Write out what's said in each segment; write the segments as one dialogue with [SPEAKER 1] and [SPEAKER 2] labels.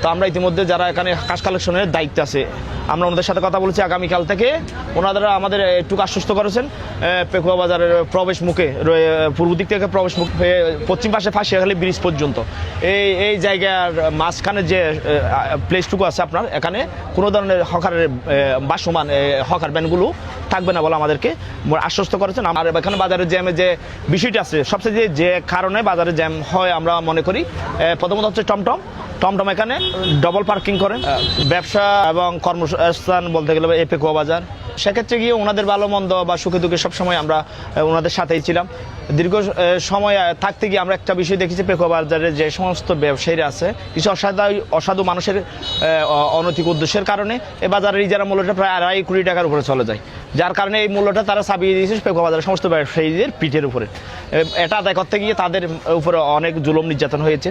[SPEAKER 1] তো আমরা ইতিমধ্যে যারা এখানে কাশ কালেকশনের দায়িত্বে আছে আমরা ওনাদের সাথে কথা বলেছি। আগামীকাল থেকে ওনারা আমাদের একটু আশ্বস্ত করেছেন পেকুয়া বাজারের প্রবেশ মুখে পূর্ব দিক থেকে প্রবেশ মুখ হয়ে পশ্চিম পাশে ফাঁসিয়াখালী ব্রিজ পর্যন্ত এই জায়গার মাঝখানে যে প্লেসটুকু আছে আপনার এখানে কোনো ধরনের হকারের বাসমান হকার ব্যানগুলো থাকবে না বলে আমাদেরকে আশ্বস্ত করেছেন। আর এখানে বাজারের জ্যামে যে বিষয়টা আছে সবচেয়ে যে কারণে বাজারে জ্যাম হয় আমরা মনে করি প্রথমত হচ্ছে টমটম এখানে ডবল পার্কিং করেন, ব্যবসা এবং কর্মস্থান বলতে গেলে পেকুয়া বাজার। সেক্ষেত্রে গিয়ে ওনাদের ভালো মন্দ বা সুখে দুঃখে সবসময় আমরা ওনাদের সাথেই ছিলাম। দীর্ঘ সময় থাকতে গিয়ে আমরা একটা বিষয় দেখেছি পেকুয়া বাজারে যে সমস্ত ব্যবসায়ীরা আছে কিছু অসাধু মানুষের অনৈতিক উদ্দেশ্যের কারণে এই বাজারের ইজারা মূল্যটা প্রায় 2.5 কোটি টাকার উপরে চলে যায়, যার কারণে এই মূল্যটা তারা চাপিয়ে দিয়েছে পেকুয়া বাজারের সমস্ত ব্যবসায়ীদের পিঠের উপরে। এটা আদায় করতে গিয়ে তাদের উপরে অনেক জুলুম নির্যাতন হয়েছে।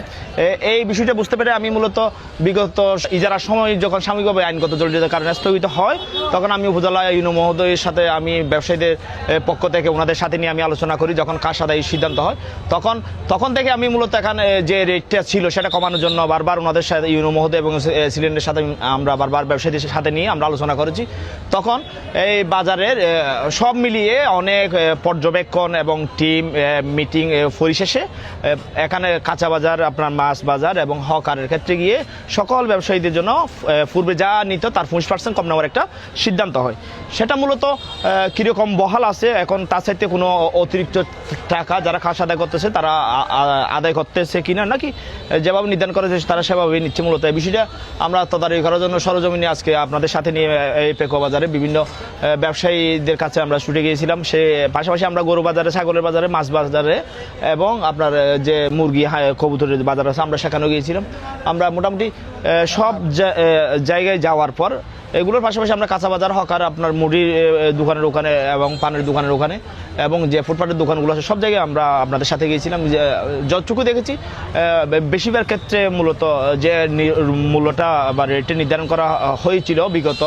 [SPEAKER 1] এই বিষয়টা বুঝতে পেরে আমি মূলত বিগত ইজারার সময় যখন সাময়িকভাবে আইনগত জটিলতার কারণে স্থগিত হয় তখন আমি উপজেলা ইউনো মহোদয়ের সাথে আমি ব্যবসায়ীদের পক্ষ থেকে ওনাদের সাথে নিয়ে আমি আলোচনা করি। যখন কাশ আদায়ের সিদ্ধান্ত হয় তখন থেকে আমি মূলত এখানে যে রেটটা ছিল সেটা কমানোর জন্য বারবার ওনাদের সাথে ইউনো মহোদয় এবং সিলিন্ডারের সাথে আমরা বারবার ব্যবসায়ীদের সাথে নিয়ে আমরা আলোচনা করেছি। তখন এই বাজারের সব মিলিয়ে অনেক পর্যবেক্ষণ এবং টিম মিটিং পরিশেষে এখানে কাঁচা বাজার আপনার মাছ বাজার এবং হকারের ক্ষেত্রে গিয়ে সকল ব্যবসায়ীদের জন্য পূর্বে যা নিত তার 50% কম নেওয়ার একটা সিদ্ধান্ত হয়। সেটা মূলত কীরকম বহাল আছে এখন তার সাথে কোনো অতিরিক্ত টাকা যারা কাশ আদায় করতেছে তারা আদায় করতেছে কিনা নাকি যেভাবে নির্ধারণ করেছে তারা সেভাবেই নিচ্ছে। মূলত এই বিষয়টা আমরা তদারকি করার জন্য সরজমিনে আজকে আপনাদের সাথে নিয়ে এই পেকুয়া বাজারে বিভিন্ন ব্যবসায়ীদের কাছে আমরা ছুটে গিয়েছিলাম। সে পাশাপাশি আমরা গরু বাজারে, ছাগলের বাজারে, মাছ বাজারে এবং আপনার যে মুরগি কবুতরের বাজার আছে আমরা সেখানেও গিয়েছিলাম। আমরা মোটামুটি সব জায়গায় যাওয়ার পর এগুলোর পাশাপাশি আমরা কাঁচা বাজার হকার আপনার মুড়ির দোকানের ওখানে এবং পানের দোকানের ওখানে এবং যে ফুটপাতের দোকানগুলো আছে সব জায়গায় আমরা আপনাদের সাথে গিয়েছিলাম। যতটুকু দেখেছি বেশিরভাগ ক্ষেত্রে মূলত যে মূল্যটা বা রেটে নির্ধারণ করা হয়েছিল বিগত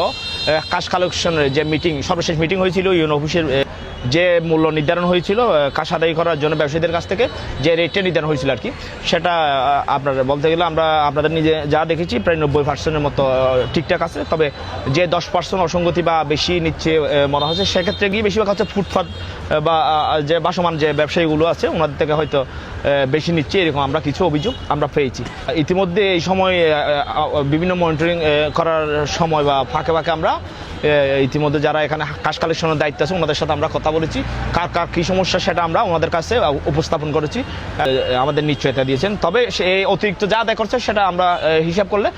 [SPEAKER 1] কাশ কালেকশনের যে সর্বশেষ মিটিং হয়েছিল ইউনো অফিসের যে মূল্য নির্ধারণ হয়েছিল কাশ আদায় করার জন্য ব্যবসায়ীদের কাছ থেকে যে রেটটা নির্ধারণ হয়েছিল আর কি, সেটা আপনার বলতে গেলে আমরা আপনাদের নিজে যা দেখেছি প্রায় 90% মতো ঠিকঠাক আছে। তবে যে 10% অসঙ্গতি বা বেশি নিচ্ছে মনে হচ্ছে সেক্ষেত্রে গিয়ে বেশিরভাগ হচ্ছে ফুটপাত বা যে বাসমান যে ব্যবসায়ীগুলো আছে ওনাদের থেকে হয়তো বেশি নিচ্ছে, এরকম আমরা কিছু অভিযোগ আমরা পেয়েছি। ইতিমধ্যে এই সময় বিভিন্ন মনিটরিং করার সময় বা ফাঁকে আমরা ইতিমধ্যে যারা এখানে কাশ কালেকশনের দায়িত্ব আছে ওনাদের সাথে আমরা কথা বলেছি, কার কী সমস্যা সেটা আমরা ওনাদের কাছে উপস্থাপন করেছি, আমাদের নিশ্চয়তা দিয়েছেন। তবে এই অতিরিক্ত যা আদায় করছে সেটা আমরা হিসাব করলে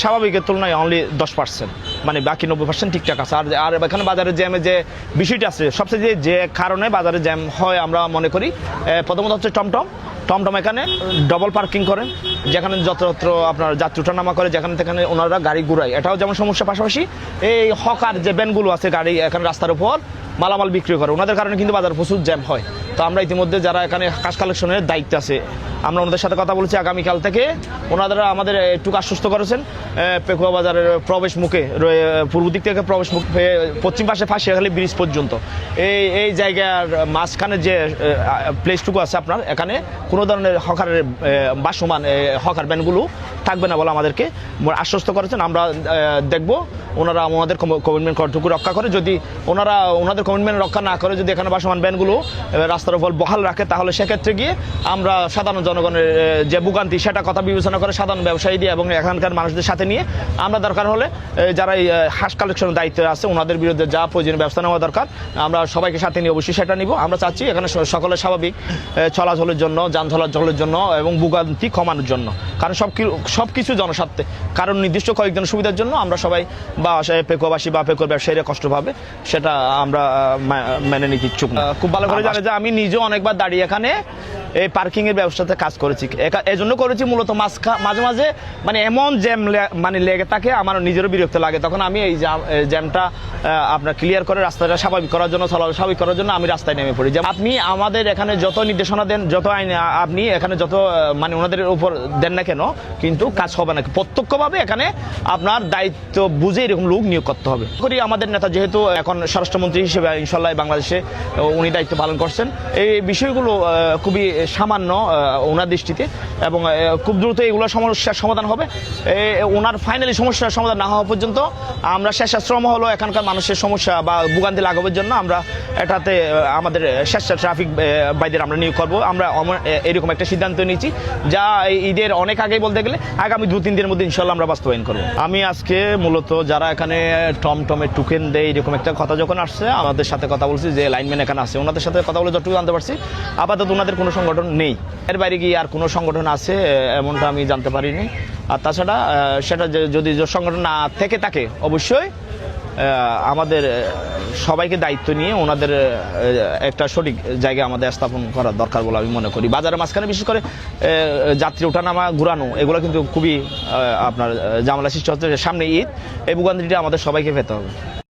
[SPEAKER 1] স্বাভাবিকের তুলনায় অনলি 10%, মানে বাকি 90% ঠিকঠাক আছে। আর এখানে বাজারের জ্যামে যে বিষয়টা আছে সবচেয়ে যে কারণে বাজারে জ্যাম হয় আমরা মনে করি প্রথমত হচ্ছে টমটম এখানে ডবল পার্কিং করেন, যেখানে যত্রতত্র আপনার যাত্রী ওঠানামা করে যেখানে সেখানে ওনারা গাড়ি ঘুরায়, এটাও যেমন সমস্যা। পাশাপাশি এই হকার যে ভ্যানগুলো আছে গাড়ি এখানে রাস্তার উপর মালামাল বিক্রি করে ওনাদের কারণে কিন্তু বাজার প্রচুর জ্যাম হয়। তো আমরা ইতিমধ্যে যারা এখানে কাশ কালেকশনের দায়িত্বে আছে আমরা ওনাদের সাথে কথা বলেছি। আগামীকাল থেকে ওনারা আমাদের একটু আশ্বস্ত করেছেন পেকুয়া বাজারের প্রবেশ মুখে পূর্ব দিক থেকে প্রবেশ মুখ হয়ে পশ্চিম পাশে ফাঁসিয়াখালী ব্রিজ পর্যন্ত এই জায়গার মাঝখানে যে প্লেসটুকু আছে আপনার এখানে কোনো ধরনের হকারের বাসমান হকার ব্যানগুলো থাকবে না বলে আমাদেরকে আশ্বস্ত করেছেন। আমরা দেখব ওনারা আমাদের কমিটমেন্ট কতটুকু রক্ষা করে। যদি ওনাদের কমিটমেন্ট রক্ষা না করে যদি এখানে বাসমান ব্যানগুলো রাস্তার উপর বহাল রাখে তাহলে সেক্ষেত্রে গিয়ে আমরা সাধারণ জনগণের যে ভোগান্তি সেটা কথা বিবেচনা করে সাধারণ ব্যবসায়ী দিয়ে এবং এখানকার মানুষদের সাথে নিয়ে আমরা দরকার হলে যারা এই হাঁস কালেকশনের দায়িত্বে আছে ওনাদের বিরুদ্ধে যা প্রয়োজনীয় ব্যবস্থা নেওয়া দরকার আমরা সবাইকে সাথে নিয়ে অবশ্যই সেটা নিব। আমরা চাচ্ছি এখানে সকলের স্বাভাবিক চলাচলের জন্য, যান চলাচলের জন্য এবং ভোগান্তি কমানোর জন্য, কারণ সব কিছু জনস্বার্থে, কারণ নির্দিষ্ট কয়েকজনের সুবিধার জন্য আমরা সবাই বা পেকুয়াবাসী বা পেকুয়ার ব্যবসায়ীরা কষ্ট পাবে সেটা আমরা মেনে নিতে ইচ্ছুক না। খুব ভালো করে জানে যে আমি নিজেও অনেকবার দাঁড়িয়ে এখানে এই পার্কিং এর ব্যবসাতে কাজ করেছি, এজন্য করেছি মূলত মাঝে মাঝে মানে এমন জ্যাম মানে লেগে থাকে আমার নিজেরও বিরক্ত লাগে, তখন আমি এই জ্যামটা আপনার ক্লিয়ার করে রাস্তাটা স্বাভাবিক করার জন্য স্বাভাবিক করার জন্য আমি রাস্তায় নেমে পড়ি। যেমন আপনি আমাদের এখানে যত নির্দেশনা দেন, যত আইন আপনি এখানে যত মানে ওনাদের উপর দেন না কেন কিন্তু কাজ হবে না, প্রত্যক্ষভাবে এখানে আপনার দায়িত্ব বুঝে এরকম লোক নিয়োগ করতে হবে। আমাদের নেতা যেহেতু এখন স্বরাষ্ট্রমন্ত্রী হিসেবে ইনশাল্লাহ বাংলাদেশে উনি দায়িত্ব পালন করছেন, এই বিষয়গুলো খুবই সামান্য ওনার দৃষ্টিতে, এবং খুব দ্রুত এগুলো সমস্যার সমাধান হবে। ওনার ফাইনালি সমস্যার সমাধান না হওয়া পর্যন্ত আমরা স্বেচ্ছাশ্রম হলো এখানকার মানুষের সমস্যা বা ভোগান্তি লাঘবের জন্য আমরা এটাতে আমাদের স্বেচ্ছা ট্রাফিক বাইদের আমরা নিয়োগ করবো। আমরা এরকম একটা সিদ্ধান্ত নিয়েছি, যা ঈদের অনেক আগেই বলতে গেলে আগামী 2-3 দিনের মধ্যে ইনশাল্লাহ আমরা বাস্তবায়ন করবো। আমি আজকে মূলত যারা এখানে টমটমে টোকেন দেয় এরকম একটা কথা যখন আসছে, আমাদের সাথে কথা বলছি যে লাইনম্যান এখানে আছে, ওনাদের সাথে কথা বলে যতটুকু জানতে পারছি আপাতত ওনাদের কোনো সংগঠন নেই। এর বাইরে গিয়ে আর কোনো সংগঠন আছে এমনটা আমি জানতে পারিনি। আর তাছাড়া সেটা যদি সংগঠন না থেকে থাকে অবশ্যই আমাদের সবাইকে দায়িত্ব নিয়ে ওনাদের একটা সঠিক জায়গায় আমাদের স্থাপন করা দরকার বলে আমি মনে করি। বাজারের মাঝখানে বিশেষ করে যাত্রী ওঠানামা ঘুরানো এগুলো কিন্তু খুবই আপনার ঝামেলা সৃষ্টি হচ্ছে। সামনে ঈদ, এই ভোগান্তিটা আমাদের সবাইকে পেতে হবে।